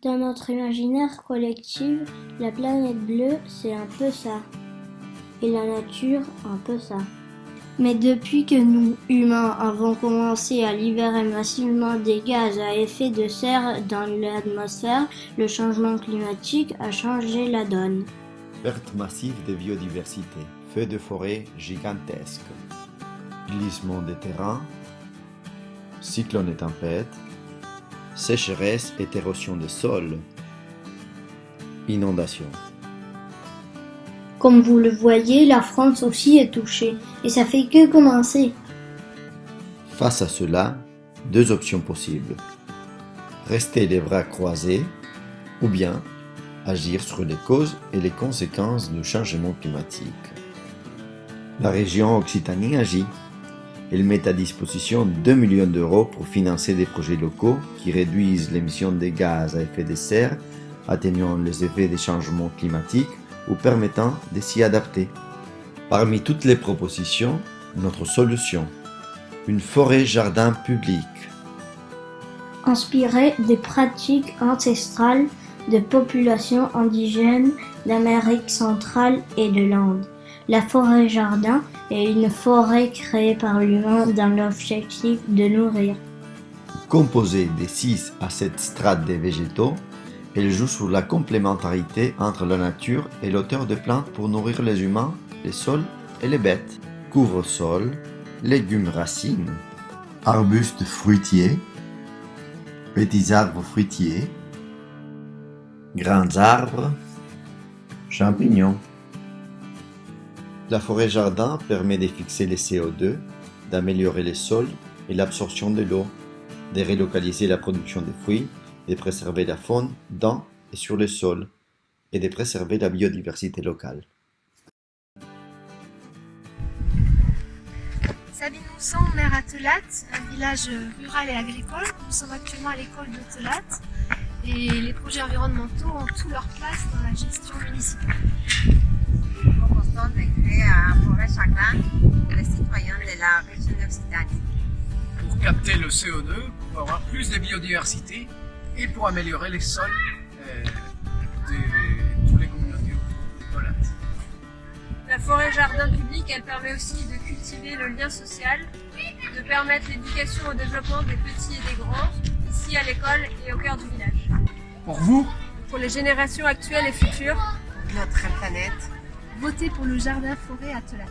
Dans notre imaginaire collectif, la planète bleue, c'est un peu ça. Et la nature, un peu ça. Mais depuis que nous, humains, avons commencé à libérer massivement des gaz à effet de serre dans l'atmosphère, le changement climatique a changé la donne. Perte massive de biodiversité, feux de forêt gigantesques, glissement des terrains, cyclones et tempêtes, sécheresse et érosion des sols, inondations. Comme vous le voyez, la France aussi est touchée, et ça fait que commencer. Face à cela, deux options possibles. Rester les bras croisés ou bien agir sur les causes et les conséquences du changement climatique. La région Occitanie agit. Elle met à disposition 2 millions d'euros pour financer des projets locaux qui réduisent l'émission de gaz à effet de serre, atténuant les effets des changements climatiques ou permettant de s'y adapter. Parmi toutes les propositions, notre solution, une forêt-jardin publique. Inspirée des pratiques ancestrales de populations indigènes d'Amérique centrale et de l'Inde. La forêt-jardin est une forêt créée par l'humain dans l'objectif de nourrir. Composée de 6 à 7 strates de végétaux, elle joue sur la complémentarité entre la nature et l'auteur de plantes pour nourrir les humains, les sols et les bêtes. Couvre-sol, légumes racines, arbustes fruitiers, petits arbres fruitiers, grands arbres, champignons. La forêt-jardin permet de fixer les CO2, d'améliorer les sols et l'absorption de l'eau, de relocaliser la production des fruits, de préserver la faune dans et sur le sol, et de préserver la biodiversité locale. Sabine Moussan, maire à Telatte, un village rural et agricole. Nous sommes actuellement à l'école de Telatte et les projets environnementaux ont tout leur place dans la gestion municipale. Nous proposons de créer un forêt-jardin pour les citoyens de la région d'Occitanie. Pour capter le CO2, pour avoir plus de biodiversité et pour améliorer les sols de toutes les communautés autour de Telatte. La forêt-jardin publique, elle permet aussi de cultiver le lien social, de permettre l'éducation au développement des petits et des grands, ici à l'école et au cœur du village. Pour vous, Pour les générations actuelles et futures, Notre planète. votez pour le jardin forêt à Telatte.